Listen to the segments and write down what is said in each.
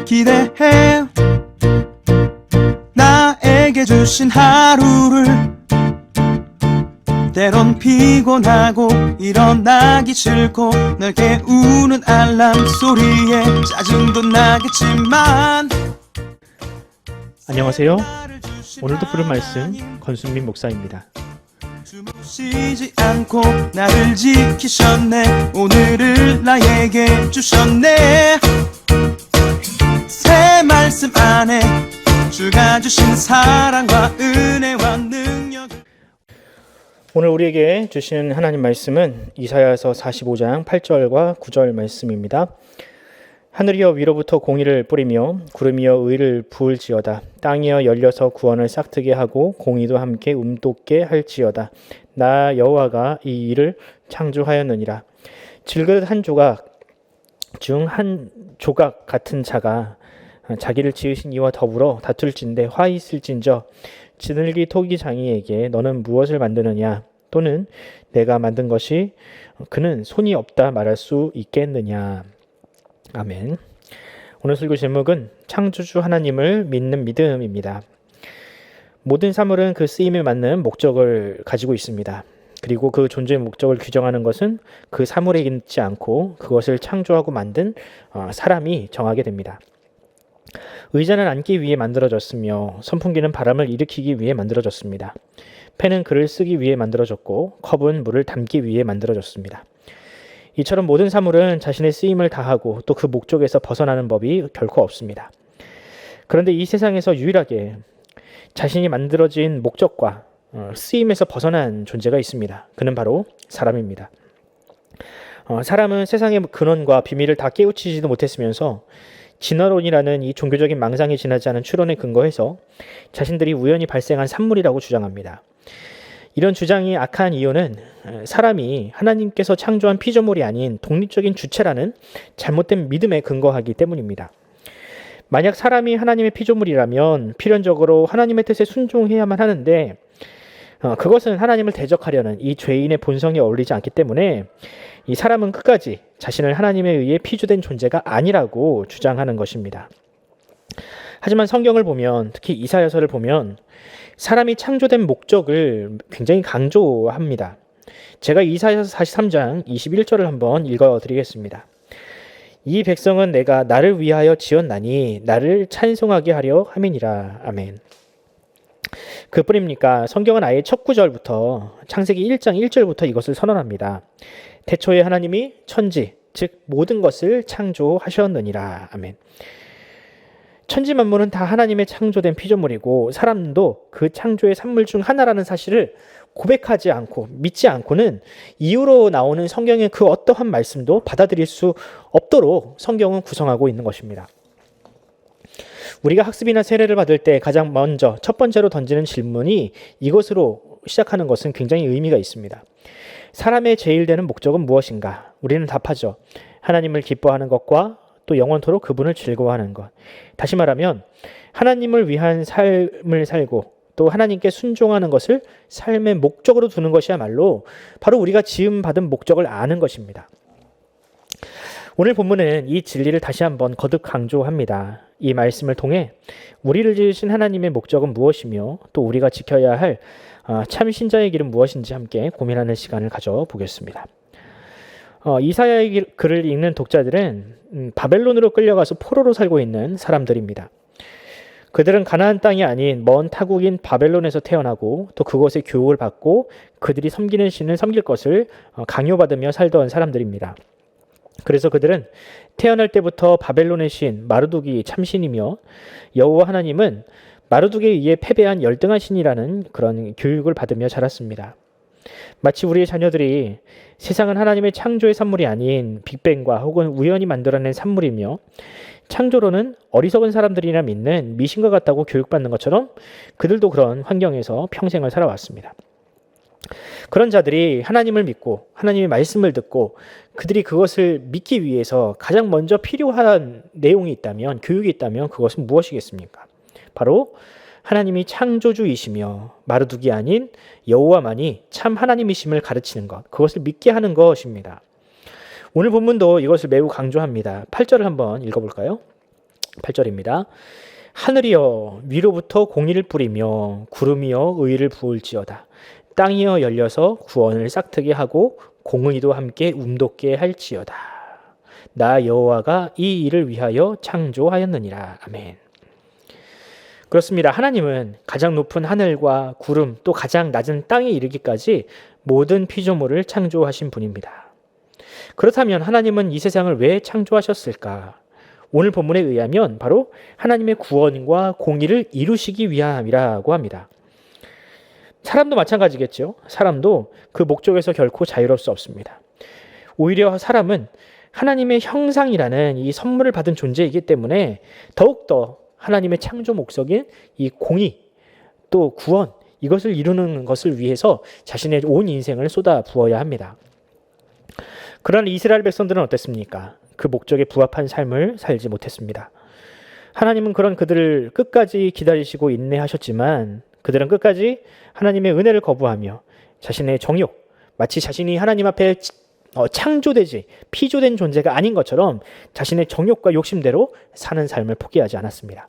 기대해. 나에게 주신 하루를 때론 피곤하고 일어나기 싫고 널 깨우는 알람 소리에 짜증도 나겠지만. 안녕하세요. 오늘도 부른 말씀 권순민 목사입니다. 쉬지 않고 나를 지키셨네. 오늘을 나에게 주셨네. 새 말씀 안에 주가 주신 사랑과 은혜와 능력. 오늘 우리에게 주신 하나님 말씀은 이사야서 45장 8절과 9절 말씀입니다. 하늘이여 위로부터 공의를 뿌리며 구름이여 의를 부을지어다. 땅이여 열려서 구원을 싹트게 하고 공의도 함께 움돋게 할지어다. 나 여호와가 이 일을 창조하였느니라. 질그릇 한 조각 중 한 조각 같은 자가 자기를 지으신 이와 더불어 다툴진대 화 있을진저 지늘기 토기 장이에게 너는 무엇을 만드느냐 또는 내가 만든 것이 그는 손이 없다 말할 수 있겠느냐. 아멘. 오늘 설교 제목은 창조주 하나님을 믿는 믿음입니다. 모든 사물은 그 쓰임에 맞는 목적을 가지고 있습니다. 그리고 그 존재의 목적을 규정하는 것은 그 사물에 있지 않고 그것을 창조하고 만든 사람이 정하게 됩니다. 의자는 앉기 위해 만들어졌으며 선풍기는 바람을 일으키기 위해 만들어졌습니다. 펜은 글을 쓰기 위해 만들어졌고 컵은 물을 담기 위해 만들어졌습니다. 이처럼 모든 사물은 자신의 쓰임을 다하고 또 그 목적에서 벗어나는 법이 결코 없습니다. 그런데 이 세상에서 유일하게 자신이 만들어진 목적과 쓰임에서 벗어난 존재가 있습니다. 그는 바로 사람입니다. 사람은 세상의 근원과 비밀을 다 깨우치지도 못했으면서 진화론이라는 이 종교적인 망상이 지나지 않은 추론에 근거해서 자신들이 우연히 발생한 산물이라고 주장합니다. 이런 주장이 악한 이유는 사람이 하나님께서 창조한 피조물이 아닌 독립적인 주체라는 잘못된 믿음에 근거하기 때문입니다. 만약 사람이 하나님의 피조물이라면 필연적으로 하나님의 뜻에 순종해야만 하는데 그것은 하나님을 대적하려는 이 죄인의 본성에 어울리지 않기 때문에 이 사람은 끝까지 자신을 하나님에 의해 피조된 존재가 아니라고 주장하는 것입니다. 하지만 성경을 보면, 특히 이사야서를 보면 사람이 창조된 목적을 굉장히 강조합니다. 제가 이사야서 43장 21절을 한번 읽어드리겠습니다. 이 백성은 내가 나를 위하여 지었나니 나를 찬송하게 하려 함이니라. 아멘. 그뿐입니까? 성경은 아예 첫 구절부터 창세기 1장 1절부터 이것을 선언합니다. 태초에 하나님이 천지, 즉 모든 것을 창조하셨느니라. 아멘. 천지 만물은 다 하나님의 창조된 피조물이고 사람도 그 창조의 산물 중 하나라는 사실을 고백하지 않고 믿지 않고는 이후로 나오는 성경의 그 어떠한 말씀도 받아들일 수 없도록 성경은 구성하고 있는 것입니다. 우리가 학습이나 세례를 받을 때 가장 먼저 첫 번째로 던지는 질문이 이것으로 시작하는 것은 굉장히 의미가 있습니다. 사람의 제일 되는 목적은 무엇인가? 우리는 답하죠. 하나님을 기뻐하는 것과 또 영원토록 그분을 즐거워하는 것. 다시 말하면 하나님을 위한 삶을 살고 또 하나님께 순종하는 것을 삶의 목적으로 두는 것이야말로 바로 우리가 지음받은 목적을 아는 것입니다. 오늘 본문은 이 진리를 다시 한번 거듭 강조합니다. 이 말씀을 통해 우리를 지으신 하나님의 목적은 무엇이며 또 우리가 지켜야 할 참 신자의 길은 무엇인지 함께 고민하는 시간을 가져보겠습니다. 이사야의 글을 읽는 독자들은 바벨론으로 끌려가서 포로로 살고 있는 사람들입니다. 그들은 가나안 땅이 아닌 먼 타국인 바벨론에서 태어나고 또 그곳에 교육을 받고 그들이 섬기는 신을 섬길 것을 강요받으며 살던 사람들입니다. 그래서 그들은 태어날 때부터 바벨론의 신 마르둑이 참신이며 여호와 하나님은 마르둑에 의해 패배한 열등한 신이라는 그런 교육을 받으며 자랐습니다. 마치 우리의 자녀들이 세상은 하나님의 창조의 산물이 아닌 빅뱅과 혹은 우연히 만들어낸 산물이며 창조론은 어리석은 사람들이나 믿는 미신과 같다고 교육받는 것처럼 그들도 그런 환경에서 평생을 살아왔습니다. 그런 자들이 하나님을 믿고 하나님의 말씀을 듣고 그들이 그것을 믿기 위해서 가장 먼저 필요한 내용이 있다면, 교육이 있다면 그것은 무엇이겠습니까? 바로 하나님이 창조주이시며 마르둑이 아닌 여호와만이 참 하나님이심을 가르치는 것, 그것을 믿게 하는 것입니다. 오늘 본문도 이것을 매우 강조합니다. 8절을 한번 읽어볼까요? 8절입니다. 하늘이여 위로부터 공의를 뿌리며 구름이여 의를 부을지어다. 땅이여 열려서 구원을 싹트게 하고 공의도 함께 움돋게 할지어다. 나 여호와가 이 일을 위하여 창조하였느니라. 아멘. 그렇습니다. 하나님은 가장 높은 하늘과 구름 또 가장 낮은 땅에 이르기까지 모든 피조물을 창조하신 분입니다. 그렇다면 하나님은 이 세상을 왜 창조하셨을까? 오늘 본문에 의하면 바로 하나님의 구원과 공의를 이루시기 위함이라고 합니다. 사람도 마찬가지겠죠. 사람도 그 목적에서 결코 자유로울 수 없습니다. 오히려 사람은 하나님의 형상이라는 이 선물을 받은 존재이기 때문에 더욱더 하나님의 창조 목적인 이 공의 또 구원 이것을 이루는 것을 위해서 자신의 온 인생을 쏟아 부어야 합니다. 그러나 이스라엘 백성들은 어땠습니까? 그 목적에 부합한 삶을 살지 못했습니다. 하나님은 그런 그들을 끝까지 기다리시고 인내하셨지만 그들은 끝까지 하나님의 은혜를 거부하며 자신의 정욕, 마치 자신이 하나님 앞에 창조되지 피조된 존재가 아닌 것처럼 자신의 정욕과 욕심대로 사는 삶을 포기하지 않았습니다.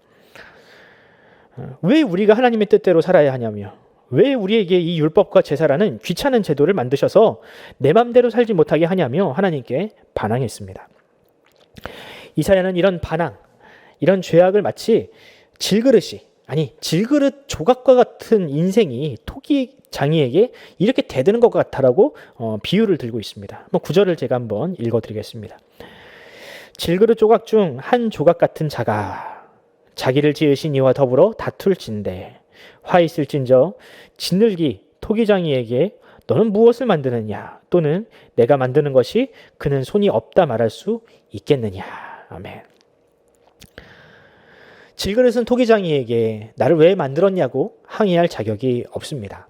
왜 우리가 하나님의 뜻대로 살아야 하냐며 왜 우리에게 이 율법과 제사라는 귀찮은 제도를 만드셔서 내 맘대로 살지 못하게 하냐며 하나님께 반항했습니다. 이사야는 이런 반항, 이런 죄악을 마치 질그릇 조각과 같은 인생이 토기장이에게 이렇게 대드는 것 같다라고 비유를 들고 있습니다. 구절을 제가 한번 읽어드리겠습니다. 질그릇 조각 중 한 조각 같은 자가 자기를 지으신 이와 더불어 다툴진대 화 있을진저 짓늘기 토기장이에게 너는 무엇을 만드느냐 또는 내가 만드는 것이 그는 손이 없다 말할 수 있겠느냐. 아멘. 질그릇은 토기장이에게 나를 왜 만들었냐고 항의할 자격이 없습니다.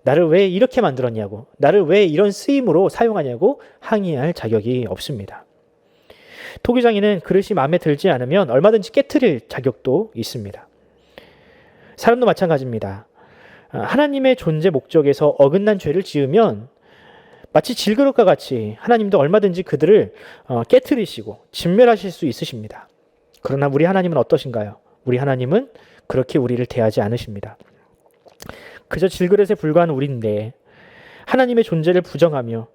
나를 왜 이렇게 만들었냐고 나를 왜 이런 쓰임으로 사용하냐고 항의할 자격이 없습니다. 토기장이는 그릇이 마음에 들지 않으면 얼마든지 깨트릴 자격도 있습니다. 사람도 마찬가지입니다. 하나님의 존재 목적에서 어긋난 죄를 지으면 마치 질그릇과 같이 하나님도 얼마든지 그들을 깨트리시고 진멸하실 수 있으십니다. 그러나 우리 하나님은 어떠신가요? 우리 하나님은 그렇게 우리를 대하지 않으십니다. 그저 질그릇에 불과한 우리인데 하나님의 존재를 부정하며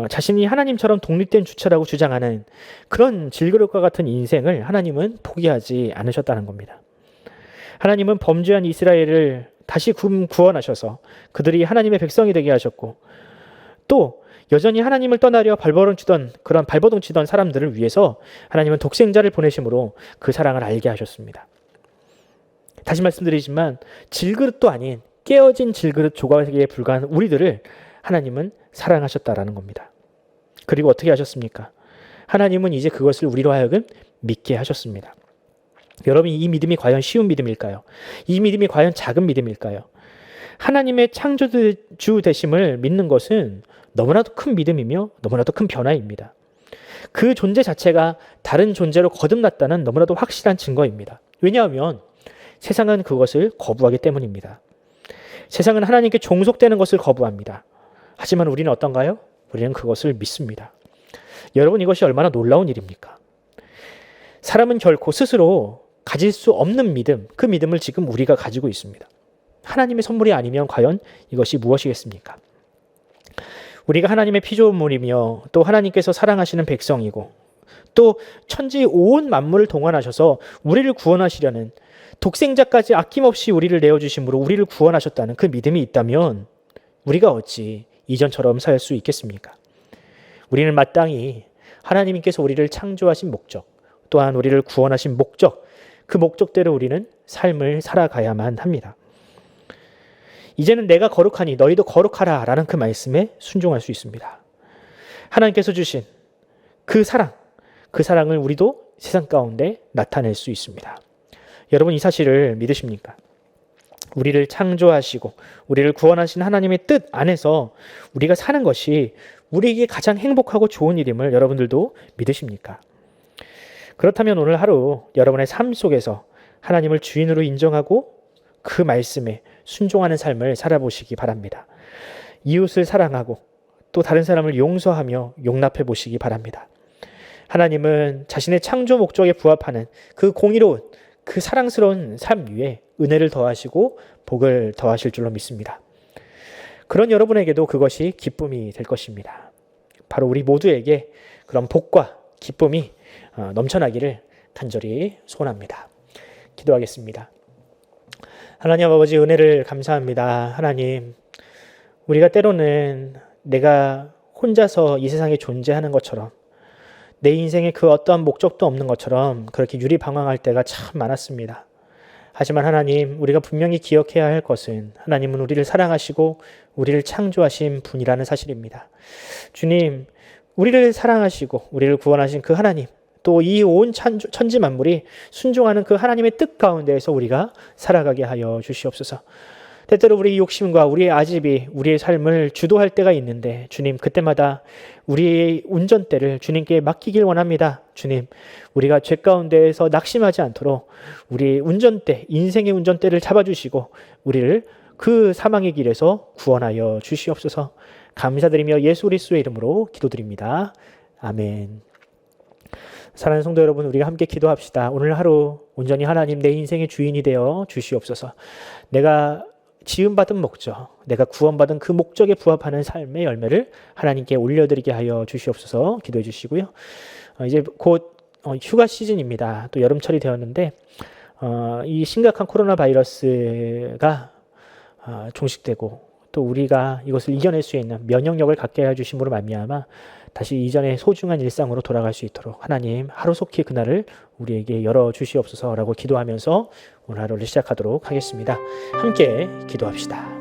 자신이 하나님처럼 독립된 주체라고 주장하는 그런 질그릇과 같은 인생을 하나님은 포기하지 않으셨다는 겁니다. 하나님은 범죄한 이스라엘을 다시 구원하셔서 그들이 하나님의 백성이 되게 하셨고 또 여전히 하나님을 떠나려 발버둥 치던 사람들을 위해서 하나님은 독생자를 보내심으로 그 사랑을 알게 하셨습니다. 다시 말씀드리지만 질그릇도 아닌 깨어진 질그릇 조각에 불과한 우리들을 하나님은 사랑하셨다라는 겁니다. 그리고 어떻게 하셨습니까? 하나님은 이제 그것을 우리로 하여금 믿게 하셨습니다. 여러분, 이 믿음이 과연 쉬운 믿음일까요? 이 믿음이 과연 작은 믿음일까요? 하나님의 창조주 되심을 믿는 것은 너무나도 큰 믿음이며 너무나도 큰 변화입니다. 그 존재 자체가 다른 존재로 거듭났다는 너무나도 확실한 증거입니다. 왜냐하면 세상은 그것을 거부하기 때문입니다. 세상은 하나님께 종속되는 것을 거부합니다. 하지만 우리는 어떤가요? 우리는 그것을 믿습니다. 여러분, 이것이 얼마나 놀라운 일입니까? 사람은 결코 스스로 가질 수 없는 믿음, 그 믿음을 지금 우리가 가지고 있습니다. 하나님의 선물이 아니면 과연 이것이 무엇이겠습니까? 우리가 하나님의 피조물이며 또 하나님께서 사랑하시는 백성이고 또 천지 온 만물을 동원하셔서 우리를 구원하시려는 독생자까지 아낌없이 우리를 내어주심으로 우리를 구원하셨다는 그 믿음이 있다면 우리가 어찌 이전처럼 살 수 있겠습니까? 우리는 마땅히 하나님께서 우리를 창조하신 목적, 또한 우리를 구원하신 목적, 그 목적대로 우리는 삶을 살아가야만 합니다. 이제는 내가 거룩하니 너희도 거룩하라 라는 그 말씀에 순종할 수 있습니다. 하나님께서 주신 그 사랑을 우리도 세상 가운데 나타낼 수 있습니다. 여러분, 이 사실을 믿으십니까? 우리를 창조하시고 우리를 구원하신 하나님의 뜻 안에서 우리가 사는 것이 우리에게 가장 행복하고 좋은 일임을 여러분들도 믿으십니까? 그렇다면 오늘 하루 여러분의 삶 속에서 하나님을 주인으로 인정하고 그 말씀에 순종하는 삶을 살아보시기 바랍니다. 이웃을 사랑하고 또 다른 사람을 용서하며 용납해 보시기 바랍니다. 하나님은 자신의 창조 목적에 부합하는 그 공의로운 그 사랑스러운 삶 위에 은혜를 더하시고 복을 더하실 줄로 믿습니다. 그런 여러분에게도 그것이 기쁨이 될 것입니다. 바로 우리 모두에게 그런 복과 기쁨이 넘쳐나기를 간절히 소원합니다. 기도하겠습니다. 하나님 아버지, 은혜를 감사합니다. 하나님, 우리가 때로는 내가 혼자서 이 세상에 존재하는 것처럼, 내 인생에 그 어떠한 목적도 없는 것처럼 그렇게 유리방황할 때가 참 많았습니다. 하지만 하나님, 우리가 분명히 기억해야 할 것은 하나님은 우리를 사랑하시고 우리를 창조하신 분이라는 사실입니다. 주님, 우리를 사랑하시고 우리를 구원하신 그 하나님, 또 이 온 천지 만물이 순종하는 그 하나님의 뜻 가운데에서 우리가 살아가게 하여 주시옵소서. 때때로 우리 욕심과 우리의 아집이 우리의 삶을 주도할 때가 있는데 주님, 그때마다 우리의 운전대를 주님께 맡기길 원합니다. 주님, 우리가 죄 가운데에서 낙심하지 않도록 우리의 운전대, 인생의 운전대를 잡아주시고 우리를 그 사망의 길에서 구원하여 주시옵소서. 감사드리며 예수 그리스도의 이름으로 기도드립니다. 아멘. 사랑하는 성도 여러분, 우리가 함께 기도합시다. 오늘 하루 온전히 하나님 내 인생의 주인이 되어 주시옵소서. 내가 지음받은 목적, 내가 구원받은 그 목적에 부합하는 삶의 열매를 하나님께 올려드리게 하여 주시옵소서. 기도해 주시고요. 이제 곧 휴가 시즌입니다. 또 여름철이 되었는데 이 심각한 코로나 바이러스가 종식되고 또 우리가 이것을 이겨낼 수 있는 면역력을 갖게 해주심으로 말미암아 다시 이전의 소중한 일상으로 돌아갈 수 있도록 하나님 하루속히 그날을 우리에게 열어주시옵소서라고 기도하면서 오늘 하루를 시작하도록 하겠습니다. 함께 기도합시다.